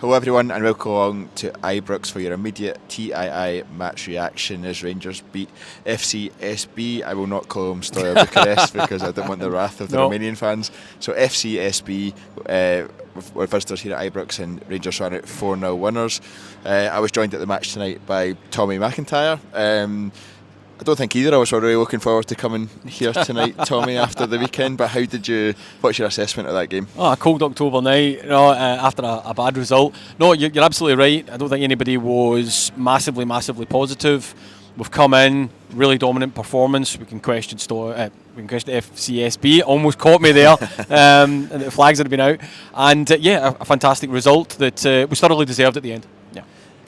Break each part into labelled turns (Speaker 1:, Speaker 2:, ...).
Speaker 1: Hello everyone and welcome along to Ibrox for your immediate TII match reaction as Rangers beat FCSB. I will not call them Steaua Bucharest because I don't want the wrath of the Romanian fans. So FCSB were visitors here at Ibrox and Rangers ran out 4-0 winners. I was joined at the match tonight by Tommy McIntyre. I don't think either of us were really looking forward to coming here tonight, Tommy, after the weekend. But what's your assessment of that game?
Speaker 2: A cold October night, after a bad result. No, you're absolutely right. I don't think anybody was massively positive. We've come in, really dominant performance. We can question FCSB. Almost caught me there. And the flags had been out. And a fantastic result that was thoroughly deserved at the end.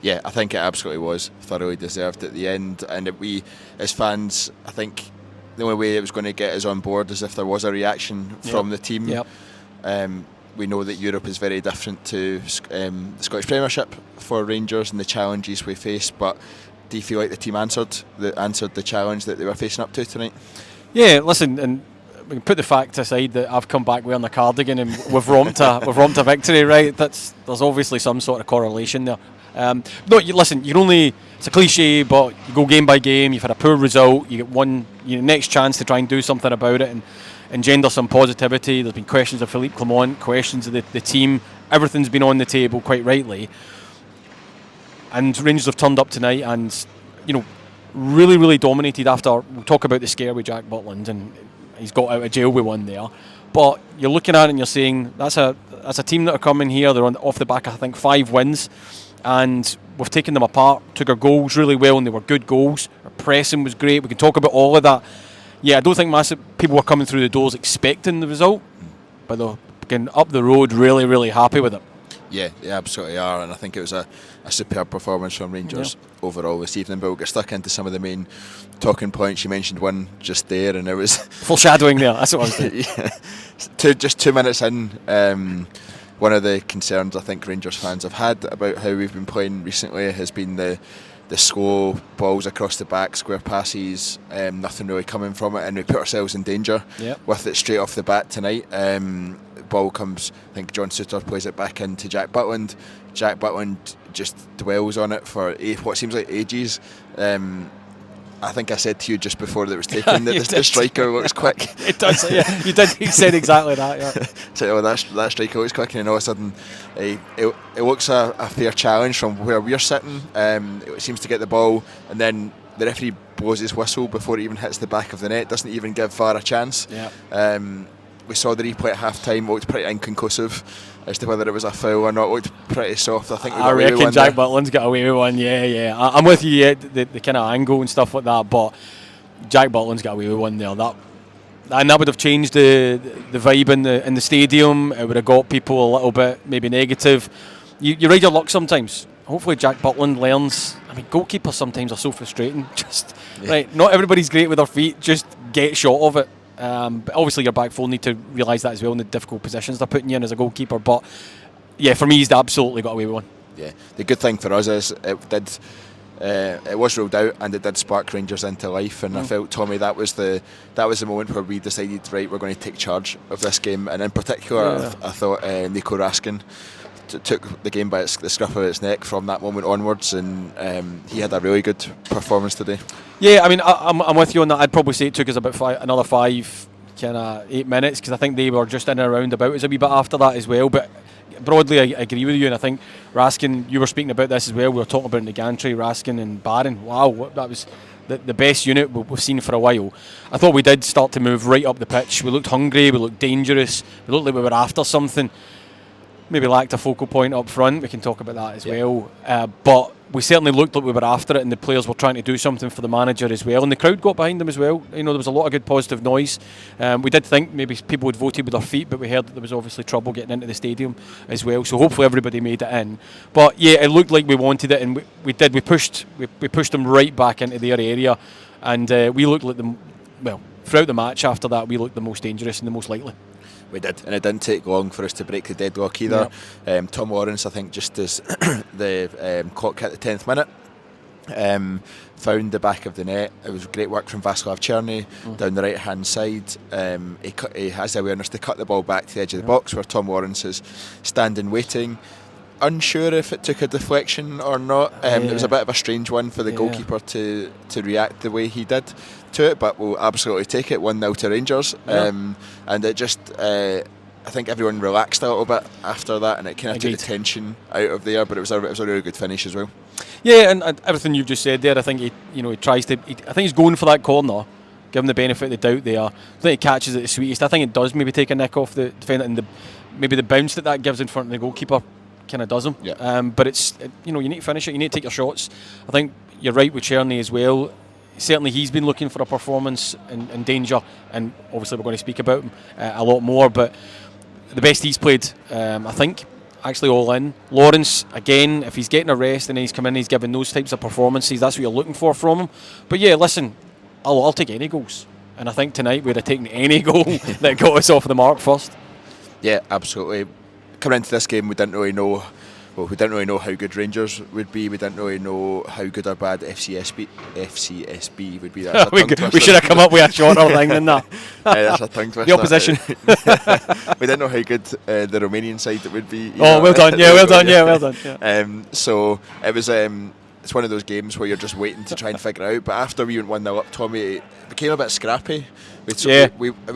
Speaker 1: Yeah, I think it absolutely was thoroughly deserved at the end, and we, as fans, I think the only way it was going to get us on board is if there was a reaction from the team. We know that Europe is very different to the Scottish Premiership for Rangers and the challenges we face, but do you feel like the team answered the challenge that they were facing up to tonight? Yeah,
Speaker 2: listen, and we can put the fact aside that I've come back wearing the cardigan and we've romped a victory, right? There's obviously some sort of correlation there. It's a cliche, but you go game by game, you've had a poor result, you get your next chance to try and do something about it and engender some positivity. There's been questions of Philippe Clement, questions of the team, everything's been on the table quite rightly. And Rangers have turned up tonight and, really dominated after. We'll talk about the scare with Jack Butland and he's got out of jail with one there. But you're looking at it and you're saying, that's a team that are coming here, they're off the back of, I think, 5 wins. And we've taken them apart, took our goals really well, and they were good goals. Our pressing was great. We can talk about all of that. Yeah, I don't think massive people were coming through the doors expecting the result, but they're getting up the road really happy with it.
Speaker 1: Yeah, they absolutely are, and I think it was a superb performance from Rangers overall this evening. But we'll get stuck into some of the main talking points. You mentioned one just there, and it was
Speaker 2: foreshadowing there. That's what I was doing.
Speaker 1: Just 2 minutes in. One of the concerns I think Rangers fans have had about how we've been playing recently has been the slow balls across the back, square passes, nothing really coming from it, and we put ourselves in danger with it straight off the bat tonight. Ball comes, I think John Souttar plays it back into Jack Butland. Jack Butland just dwells on it for what seems like ages. I think I said to you just before that it was taken that the striker looks quick.
Speaker 2: It does, yeah. You did. You said exactly that. Yeah.
Speaker 1: So that striker looks quick, and then all of a sudden, it looks a fair challenge from where we're sitting. It seems to get the ball, and then the referee blows his whistle before it even hits the back of the net. Doesn't even give VAR a chance. Yeah. We saw the replay at half time. Looked pretty inconclusive as to whether it was a foul or not. Looked pretty soft. I think we got away with one.
Speaker 2: Jack Butland's got away with one. Yeah. I'm with you. Yeah, the kind of angle and stuff like that. But Jack Butland's got away with one there. That would have changed the vibe in the stadium. It would have got people a little bit maybe negative. You ride your luck sometimes. Hopefully Jack Butland learns. I mean, goalkeepers sometimes are so frustrating. Right, not everybody's great with their feet. Just get shot of it. But obviously your back four need to realise that as well in the difficult positions they're putting you in as a goalkeeper. But yeah, for me he's absolutely got away with one. Yeah,
Speaker 1: the good thing for us is it was ruled out and it did spark Rangers into life, and I felt, Tommy, that was the moment where we decided, right, we're going to take charge of this game. And in particular I thought Nico Raskin took the game by the scruff of its neck from that moment onwards, and he had a really good performance today.
Speaker 2: Yeah, I mean, I'm with you on that. I'd probably say it took us about another 8 minutes, because I think they were just in and around about us a wee bit after that as well. But broadly, I agree with you, and I think Raskin, you were speaking about this as well. We were talking about in the gantry, Raskin and Barron. Wow, that was the best unit we've seen for a while. I thought we did start to move right up the pitch. We looked hungry, we looked dangerous, we looked like we were after something. Maybe lacked a focal point up front. We can talk about that as well. But we certainly looked like we were after it, and the players were trying to do something for the manager as well. And the crowd got behind them as well. There was a lot of good positive noise. We did think maybe people would voted with their feet, but we heard that there was obviously trouble getting into the stadium as well. So hopefully everybody made it in. But yeah, it looked like we wanted it, and we did. We pushed them right back into their area, and we looked like them. Well, throughout the match after that, we looked the most dangerous and the most likely.
Speaker 1: We did, and it didn't take long for us to break the deadlock either. Tom Lawrence, I think, just as the clock hit the 10th minute, found the back of the net. It was great work from Václav Černý down the right hand side. He has the awareness to cut the ball back to the edge of the box where Tom Lawrence is standing waiting. unsure if it took a deflection or not. It was a bit of a strange one for the goalkeeper to react the way he did to it, but we'll absolutely take it 1-0 to Rangers. And it just, I think everyone relaxed a little bit after that, and it kind of took the tension out of there. But it was a really good finish as well.
Speaker 2: Yeah, and everything you've just said there, I think he tries to. I think he's going for that corner. Give him the benefit of the doubt there. I think he catches it the sweetest. I think it does maybe take a nick off the defender, and maybe the bounce that gives in front of the goalkeeper kind of does him.
Speaker 1: Yeah.
Speaker 2: But it's you need to finish it. You need to take your shots. I think you're right with Czerny as well. Certainly he's been looking for a performance in danger, and obviously we're going to speak about him a lot more. But the best he's played, I think, actually all in. Lawrence, again, if he's getting a rest and then he's come in, he's giving those types of performances. That's what you're looking for from him. But yeah, listen. I'll take any goals, and I think tonight we'd have taken any goal that got us off the mark first.
Speaker 1: Yeah, absolutely. Coming into this game, we didn't really know how good Rangers would be. We didn't really know how good or bad FCSB would be. That's
Speaker 2: we should have come up with a shorter thing than that.
Speaker 1: That's a tongue twister.
Speaker 2: The opposition.
Speaker 1: We didn't know how good the Romanian side would be.
Speaker 2: Oh, well done. Yeah, well done. Yeah, well done. Yeah.
Speaker 1: So it was. It's one of those games where you're just waiting to try and figure it out. But after we went 1-0 up, Tommy, it became a bit scrappy. We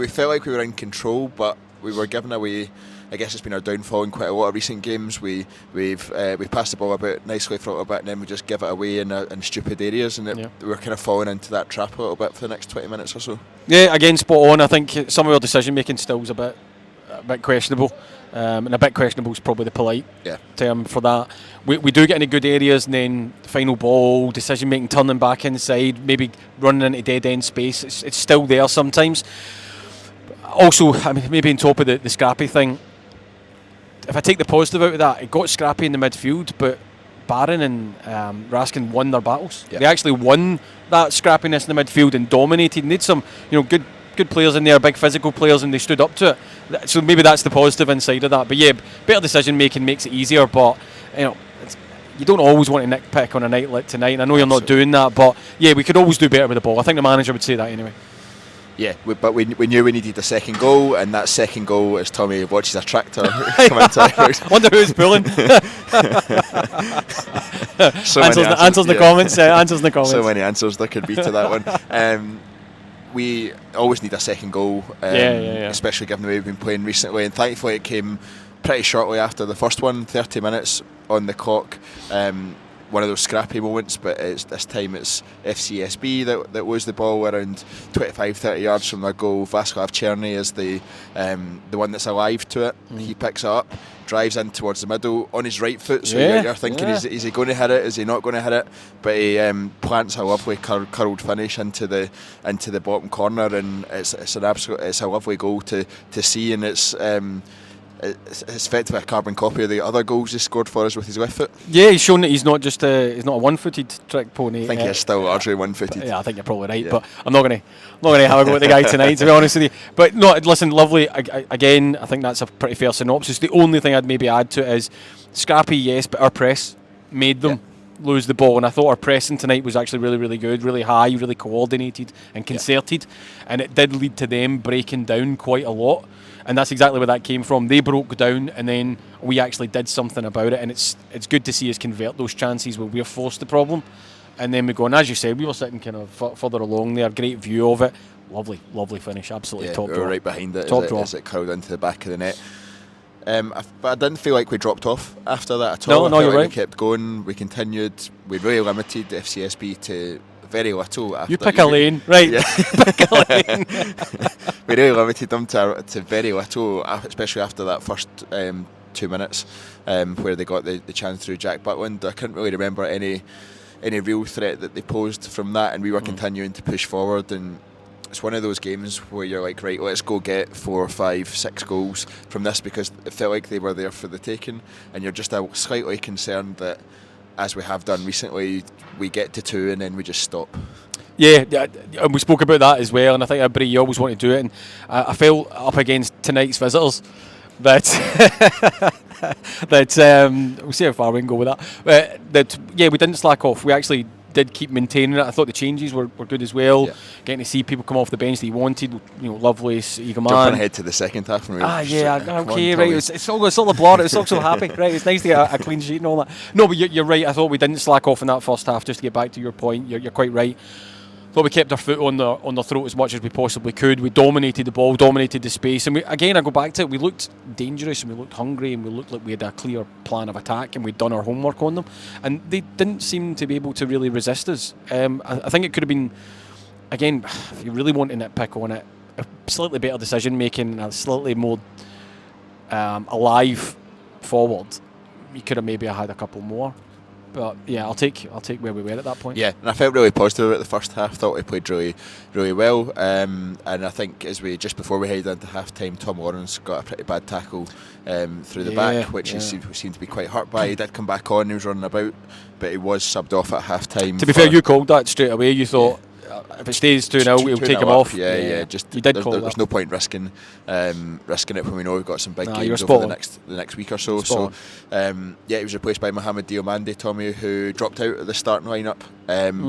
Speaker 1: felt like we were in control, but we were giving away. I guess it's been our downfall in quite a lot of recent games. We've passed the ball about nicely for a little bit, and then we just give it away in stupid areas, and we were kind of falling into that trap a little bit for the next 20 minutes or so. Yeah,
Speaker 2: again, spot on. I think some of our decision making still is a bit questionable. And a bit questionable is probably the polite term for that. We do get into good areas, and then final ball, decision making, turning back inside, maybe running into dead end space. It's still there sometimes. Also, I mean, maybe on top of the scrappy thing, if I take the positive out of that, it got scrappy in the midfield, but Barron and Raskin won their battles. They actually won that scrappiness in the midfield and dominated. And they had some, good players in there, big physical players, and they stood up to it. So maybe that's the positive inside of that. But yeah, better decision making makes it easier. But you don't always want to nitpick on a night like tonight. And I know you're not doing that, but yeah, we could always do better with the ball. I think the manager would say that anyway. Yeah,
Speaker 1: but we knew we needed a second goal, and that second goal is Tommy watches a tractor come into Ibrox.
Speaker 2: I wonder who's pulling. Answers in the comments.
Speaker 1: So many answers there could be to that one. We always need a second goal, especially given the way we've been playing recently, and thankfully it came pretty shortly after the first one, 30 minutes on the clock. One of those scrappy moments, but this time it's FCSB that was the ball around 25-30 yards from their goal. Václav Czerny is the one that's alive to it. He picks it up, drives in towards the middle on his right foot, so you're thinking, is he going to hit it, is he not going to hit it? But he plants a lovely curled finish into the bottom corner, and it's a lovely goal to see, and it's effectively a carbon copy of the other goals he scored for us with his left foot.
Speaker 2: Yeah, he's shown that he's not just he's not a one-footed trick pony.
Speaker 1: I think he's still largely one-footed.
Speaker 2: Yeah, I think you're probably right, but I'm not going to have a go at the guy tonight, to be honest with you. But no, listen, lovely. Again, I think that's a pretty fair synopsis. The only thing I'd maybe add to it is scrappy, yes, but our press made them lose the ball, and I thought our pressing tonight was actually really, really good, really high, really coordinated and concerted, and it did lead to them breaking down quite a lot. And that's exactly where that came from. They broke down, and then we actually did something about it. And it's good to see us convert those chances where we're forced the problem. And then we go, and as you said, we were sitting kind of further along there. Great view of it. Lovely finish. Absolutely top draw.
Speaker 1: We were right behind it as it curled into the back of the net. But I didn't feel like we dropped off after that at all.
Speaker 2: No, you're right.
Speaker 1: We kept going. We continued. We really limited FCSB to very little. After
Speaker 2: you pick a lane, right? Yeah. Pick a lane.
Speaker 1: We really limited them to very little, especially after that first 2 minutes where they got the chance through Jack Butland. I couldn't really remember any real threat that they posed from that, and we were continuing to push forward. And it's one of those games where you're like, right, let's go get 4, 5, 6 goals from this, because it felt like they were there for the taking, and you're just slightly concerned that, as we have done recently, we get to 2 and then we just stop.
Speaker 2: Yeah, and we spoke about that as well, and I think everybody, you always want to do it, and I felt up against tonight's visitors that we'll see how far we can go with that. We didn't slack off. We actually did keep maintaining it. I thought the changes were good as well.
Speaker 1: Yeah.
Speaker 2: Getting to see people come off the bench that he wanted, Lovelace, Igamane.
Speaker 1: Jumping ahead to the second half.
Speaker 2: Okay, right. It's all the blur. It's all so happy, right? It's nice to get a clean sheet and all that. No, but you're right. I thought we didn't slack off in that first half. Just to get back to your point, you're quite right. Thought we kept our foot on their throat as much as we possibly could. We dominated the ball, dominated the space, and I go back to it. We looked dangerous and we looked hungry and we looked like we had a clear plan of attack and we'd done our homework on them, and they didn't seem to be able to really resist us. I think it could have been, again, if you really want to nitpick on it, a slightly better decision making, a slightly more alive forward. You could have maybe had a couple more. But yeah, I'll take where we were at that point.
Speaker 1: Yeah, and I felt really positive about the first half. Thought we played really, really well. And I think just before we headed into half time, Tom Lawrence got a pretty bad tackle through the back, which he seemed to be quite hurt by. He did come back on, he was running about, but he was subbed off at half time.
Speaker 2: To be fair, you called that straight away. You thought if it stays 2-0, we'll take him off.
Speaker 1: Yeah.
Speaker 2: You did call
Speaker 1: there's no point risking it when we know we've got some big games
Speaker 2: over
Speaker 1: the next week or so. So he was replaced by Mohamed Diomande, Tommy, who dropped out of the starting lineup.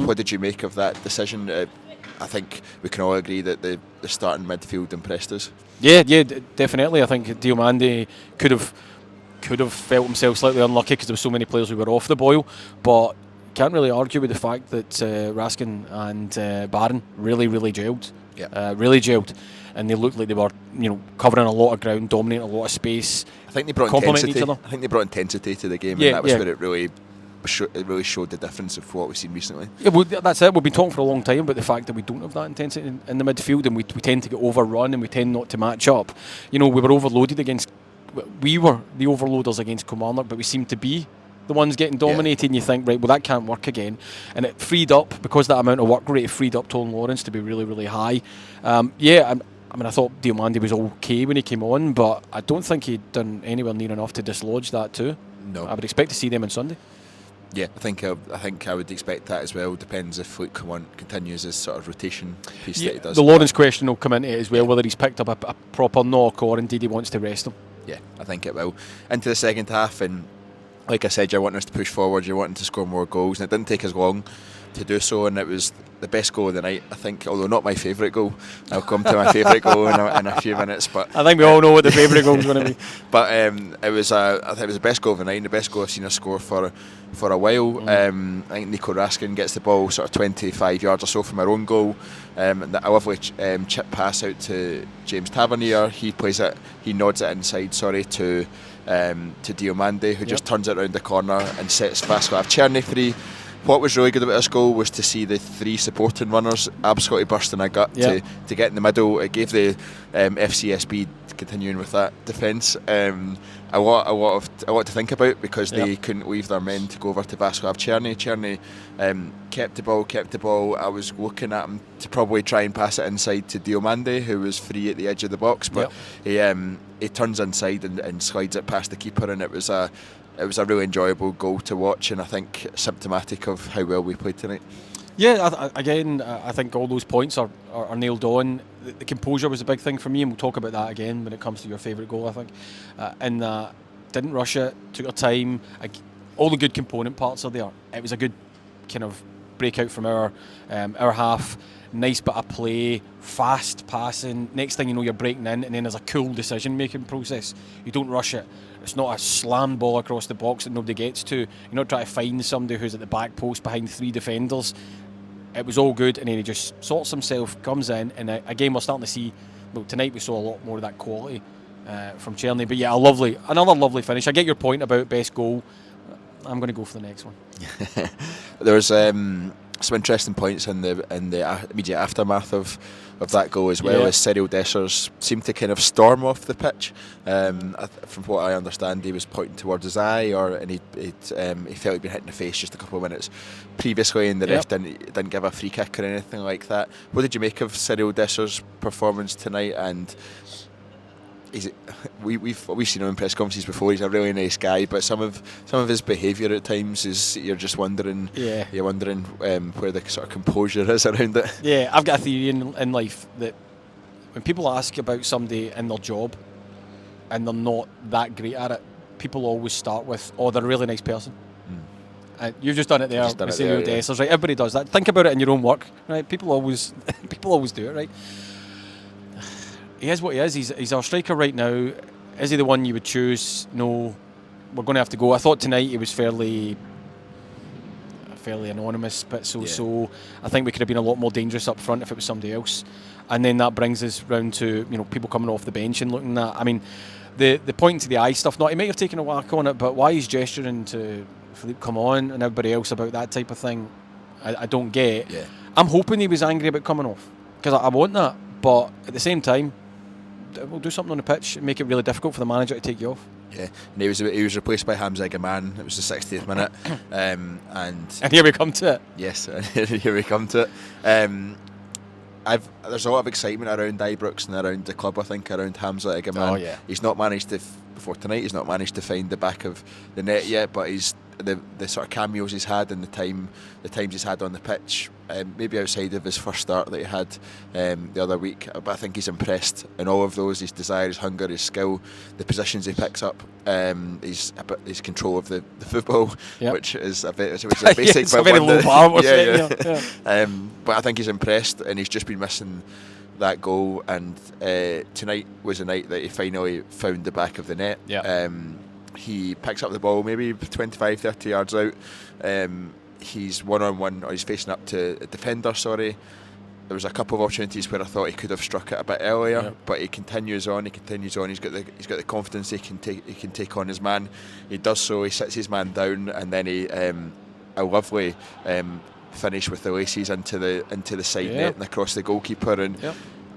Speaker 1: What did you make of that decision? I think we can all agree that the starting midfield impressed us.
Speaker 2: Yeah, definitely. I think Diomande could have felt himself slightly unlucky because there were so many players who were off the boil, but can't really argue with the fact that Raskin and Barron really gelled. Really gelled, and they looked like they were covering a lot of ground, dominating a lot of space.
Speaker 1: I think they brought intensity to the game, and that was where it really showed the difference of what we've seen recently.
Speaker 2: Yeah, well, that's it. We've been talking for a long time about the fact that we don't have that intensity in the midfield, and we tend to get overrun and we tend not to match up. We were overloaded against. We were the overloaders against Kilmarnock, but we seemed to be the ones getting dominated, and you think, right, well, that can't work again. And it freed up, because that amount of work rate, it freed up Tom Lawrence to be really, really high. I thought Diomande was okay when he came on, but I don't think he'd done anywhere near enough to dislodge that too.
Speaker 1: No.
Speaker 2: I would expect to see them on Sunday.
Speaker 1: Yeah, I think I would expect that as well. Depends if Luke continues his sort of rotation piece that he does.
Speaker 2: The Lawrence question will come into it as well, whether he's picked up a proper knock or indeed he wants to rest him.
Speaker 1: Yeah, I think it will. Into the second half, and like I said, you're wanting us to push forward, you're wanting to score more goals, and it didn't take us long to do so, and it was the best goal of the night, I think, although not my favourite goal. I'll come to my favourite goal in a few minutes, but
Speaker 2: I think we all know what the favourite goal is going to be.
Speaker 1: But I think it was the best goal of the night, and the best goal I've seen us score for a while. I think Nico Raskin gets the ball sort of 25 yards or so from our own goal, and a lovely chip pass out to James Tavernier. He nods it inside, to Diomande, who just turns it around the corner and sets Václav Černý free. What was really good about this goal was to see the three supporting runners absolutely bursting a gut to get in the middle. It gave the FCSB, continuing with that defence, a lot to think about, because they couldn't leave their men to go over to Václav Černý. Černý kept the ball. I was looking at him to probably try and pass it inside to Diomande, who was free at the edge of the box, but he turns inside and slides it past the keeper, and it was a really enjoyable goal to watch, and I think symptomatic of how well we played tonight.
Speaker 2: Yeah, I think all those points are nailed on. The composure was a big thing for me, and we'll talk about that again when it comes to your favourite goal, I think. And didn't rush it, took our time. All the good component parts are there. It was a good kind of breakout from our half. Nice bit of play, fast passing. Next thing you know, you're breaking in, and then there's a cool decision-making process. You don't rush it. It's not a slam ball across the box that nobody gets to. You're not trying to find somebody who's at the back post behind three defenders. It was all good, and then he just sorts himself, comes in, and again, we're starting to see. Well, tonight we saw a lot more of that quality from Černý. But yeah, another lovely finish. I get your point about best goal. I'm going to go for the next one.
Speaker 1: There was some interesting points in the immediate aftermath of that goal as well, as Cyril Dessers seemed to kind of storm off the pitch. From what I understand, he was pointing towards his eye, and he felt he'd been hit in the face just a couple of minutes previously, and the ref didn't give a free kick or anything like that. What did you make of Cyril Dessers' performance tonight? And we've seen him in press conferences before. He's a really nice guy, but some of his behaviour at times is you're just wondering. You're wondering where the sort of composure is around it.
Speaker 2: Yeah, I've got a theory in life that when people ask about somebody in their job and they're not that great at it, people always start with, "Oh, they're a really nice person." You've just done it there.
Speaker 1: Just done it
Speaker 2: Cyril
Speaker 1: there, yeah.
Speaker 2: Dessers, right? Everybody does that. Think about it in your own work, right? People always do it, right? He is what he is. He's our striker right now. Is he the one you would choose? No. We're going to have to go. I thought tonight he was fairly anonymous, but so. I think we could have been a lot more dangerous up front if it was somebody else. And then that brings us round to people coming off the bench and looking at. I mean, the pointing to the eye stuff. Not he might have taken a whack on it, but why he's gesturing to Philippe come on and everybody else about that type of thing, I don't get.
Speaker 1: Yeah.
Speaker 2: I'm hoping he was angry about coming off because I want that, but at the same time, we'll do something on the pitch and make it really difficult for the manager to take you off.
Speaker 1: Yeah, and he was replaced by Hamza Igamane. It was the 60th minute, and
Speaker 2: here we come to it.
Speaker 1: Yes, here we come to it. There's a lot of excitement around Ibrox and around the club. I think around Hamza Igamane.
Speaker 2: Oh yeah.
Speaker 1: He's not managed to before tonight. He's not managed to find the back of the net yet, but he's the sort of cameos he's had and the times he's had on the pitch, maybe outside of his first start that he had the other week. But I think he's impressed in all of those. His desire, his hunger, his skill, the positions he picks up. His control of the football,
Speaker 2: yep.
Speaker 1: which is a basic.
Speaker 2: It's a very low bar.
Speaker 1: But I think he's impressed, and he's just been missing that goal. And tonight was a night that he finally found the back of the net.
Speaker 2: Yeah.
Speaker 1: He picks up the ball maybe 25-30 yards out. He's one-on-one, or he's facing up to a defender, sorry. There was a couple of opportunities where I thought he could have struck it a bit earlier, but he continues on. He's got the confidence he can take on his man. He does so. He sits his man down, and then he a lovely finish with the laces into the side net and across the goalkeeper. And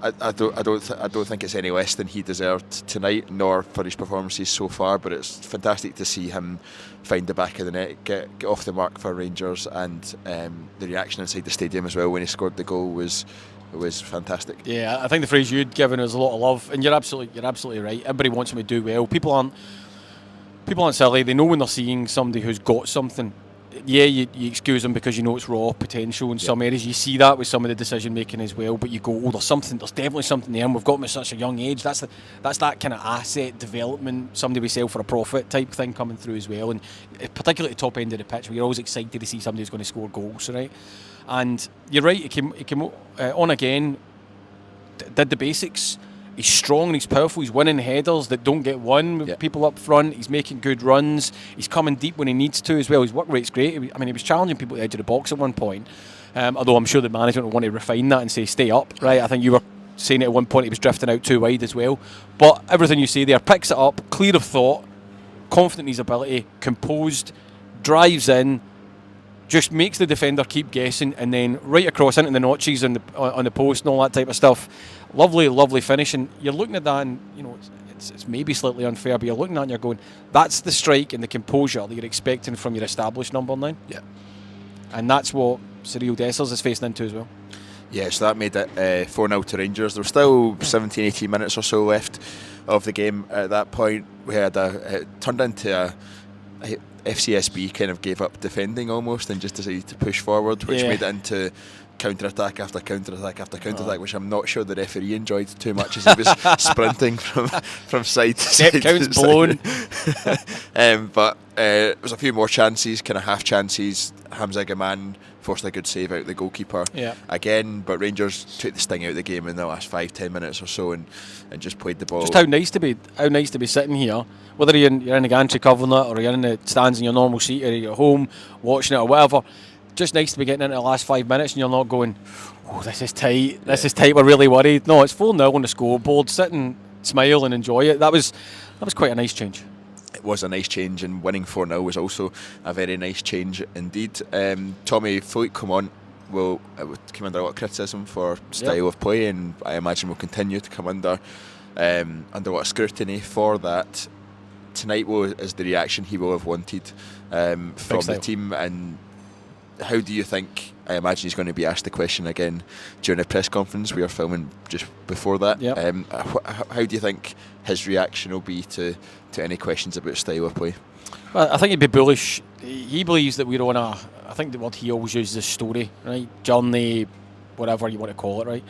Speaker 1: I don't think it's any less than he deserved tonight, nor for his performances so far. But it's fantastic to see him find the back of the net, get off the mark for Rangers, and the reaction inside the stadium as well when he scored the goal was fantastic.
Speaker 2: Yeah, I think the phrase you'd given us a lot of love, and you're absolutely right. Everybody wants him to do well. People aren't silly. They know when they're seeing somebody who's got something. Yeah, you excuse them because you know it's raw potential in some areas. You see that with some of the decision making as well. But you go, there's definitely something there, and we've got him at such a young age. That's that kind of asset development, somebody we sell for a profit type thing coming through as well. And particularly at the top end of the pitch, where you're always excited to see somebody who's going to score goals, right? And you're right. He came on again, did the basics. He's strong and he's powerful. He's winning headers that don't get won with people up front. He's making good runs. He's coming deep when he needs to as well. His work rate's great. He was challenging people at the edge of the box at one point. Although I'm sure the management will want to refine that and say stay up, right? I think you were saying it at one point he was drifting out too wide as well. But everything you say there, picks it up, clear of thought, confident in his ability, composed, drives in, just makes the defender keep guessing, and then right across into the notches on the post and all that type of stuff. Lovely finish, and you're looking at that, and it's maybe slightly unfair, but you're looking at it and you're going, that's the strike and the composure that you're expecting from your established number 9.
Speaker 1: Yeah,
Speaker 2: and that's what Cyril Dessers is facing into as well.
Speaker 1: Yeah, so that made it 4-0 to Rangers. There were still 17-18 minutes or so left of the game at that point. We had it turned into a FCSB kind of gave up defending almost and just decided to push forward, which made it into counter-attack after counter-attack after counter-attack, which I'm not sure the referee enjoyed too much as he was sprinting from side to
Speaker 2: Step
Speaker 1: side.
Speaker 2: Counts blown.
Speaker 1: But there was a few more chances, kind of half chances. Hamza Igamane forced a good save out the goalkeeper again, but Rangers took the sting out of the game in the last 5-10 minutes or so and just played the ball.
Speaker 2: Just how nice to be sitting here, whether you're in the gantry covering it or you're in the stands in your normal seat or you're at home watching it or whatever. Just nice to be getting into the last 5 minutes and you're not going, oh, this is tight, we're really worried. No, it's 4-0 on the scoreboard. Sit and smile and enjoy it. That was quite a nice change.
Speaker 1: It was a nice change, and winning 4-0 was also a very nice change indeed. Tommy Philippe come on will come under a lot of criticism for style of play, and I imagine will continue to come under a lot of scrutiny for that. Tonight is the reaction he will have wanted from the team. And how do you think? I imagine he's going to be asked the question again during a press conference. We are filming just before that. How do you think his reaction will be to any questions about style of play?
Speaker 2: Well, I think he'd be bullish. He believes that we're on I think the word he always uses is story, right? Journey, whatever you want to call it, right?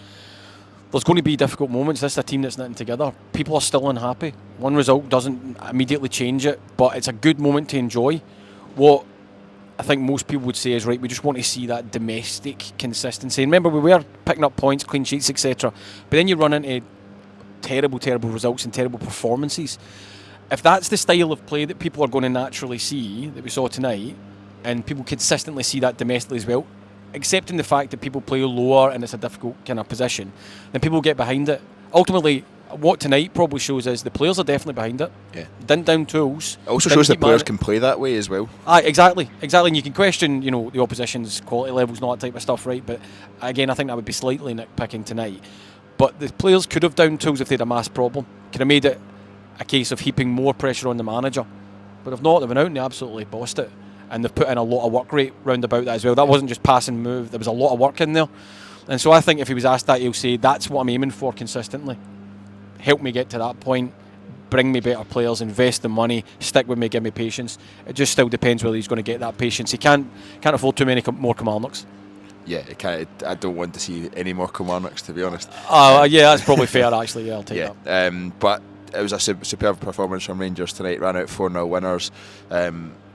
Speaker 2: There's going to be difficult moments. This is a team that's knitting together. People are still unhappy. One result doesn't immediately change it, but it's a good moment to enjoy. What I think most people would say is right. We just want to see that domestic consistency. And remember, we were picking up points, clean sheets, etc. But then you run into terrible results and terrible performances. If that's the style of play that people are going to naturally see, that we saw tonight, and people consistently see that domestically as well, accepting the fact that people play lower and it's a difficult kind of position, then people get behind it. Ultimately, what tonight probably shows is the players are definitely behind it.
Speaker 1: Yeah.
Speaker 2: Didn't down tools.
Speaker 1: It also shows that players can play that way as well.
Speaker 2: Exactly. And you can question, the opposition's quality levels and all that type of stuff, right? But again, I think that would be slightly nitpicking tonight. But the players could have down tools if they had a mass problem. Could have made it a case of heaping more pressure on the manager. But if not, they went out and they absolutely bossed it. And they've put in a lot of work rate round about that as well. That wasn't just pass and move. There was a lot of work in there. And so I think if he was asked that, he'll say, that's what I'm aiming for consistently. Help me get to that point. Bring me better players. Invest the money. Stick with me. Give me patience. It just still depends whether he's going to get that patience. He can't afford too many more Kilmarnocks.
Speaker 1: Yeah, I don't want to see any more Kilmarnocks, to be honest.
Speaker 2: Yeah, that's probably fair, actually. Yeah, I'll take that.
Speaker 1: But it was a superb performance from Rangers tonight. Ran out 4-0 winners.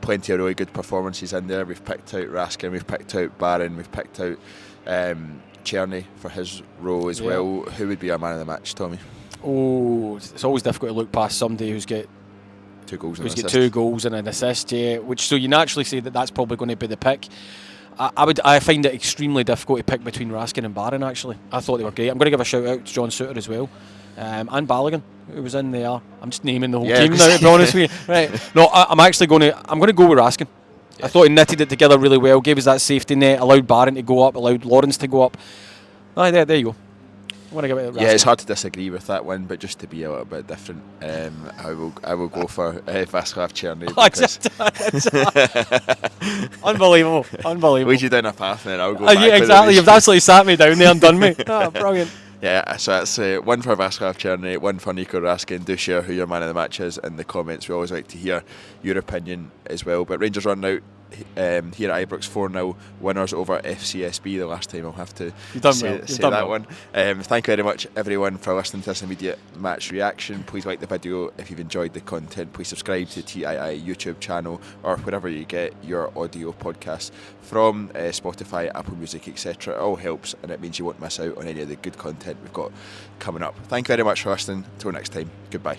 Speaker 1: Plenty of really good performances in there. We've picked out Raskin, we've picked out Barron, we've picked out Czerny for his role as well. Who would be our man of the match, Tommy?
Speaker 2: Oh, it's always difficult to look past somebody who's got
Speaker 1: 2 goals and
Speaker 2: who's
Speaker 1: an
Speaker 2: got
Speaker 1: assist.
Speaker 2: 2 goals and an assist. Yeah, so you naturally say that's probably going to be the pick. I find it extremely difficult to pick between Raskin and Barron. Actually, I thought they were great. I'm going to give a shout out to John Suter as well, and Balogun, who was in there. I'm just naming the whole team now, to be honest with you. Right? No, I'm going to go with Raskin. I thought he knitted it together really well, gave us that safety net, allowed Barron to go up, allowed Lawrence to go up. There you go. I'm going to give it Raskin.
Speaker 1: Yeah, it's hard to disagree with that one, but just to be a little bit different, I will go for Václav Czerny. Unbelievable. Lead you down a path and then I'll go back.
Speaker 2: Yeah, exactly. You've absolutely sat me down there and done me. Brilliant.
Speaker 1: Yeah, so that's one for Václav Czerny, one for Nico Raskin. Do share who your man of the match is in the comments. We always like to hear your opinion as well. But Rangers run out here at Ibrox 4-0 winners over FCSB. The last time I'll have to say that one. Thank you very much everyone for listening to this immediate match reaction. Please like the video if you've enjoyed the content. Please subscribe to TII YouTube channel or wherever you get your audio podcasts from, Spotify, Apple Music, etc. It all helps and it means you won't miss out on any of the good content we've got coming up. Thank you very much for listening. Until next time, goodbye.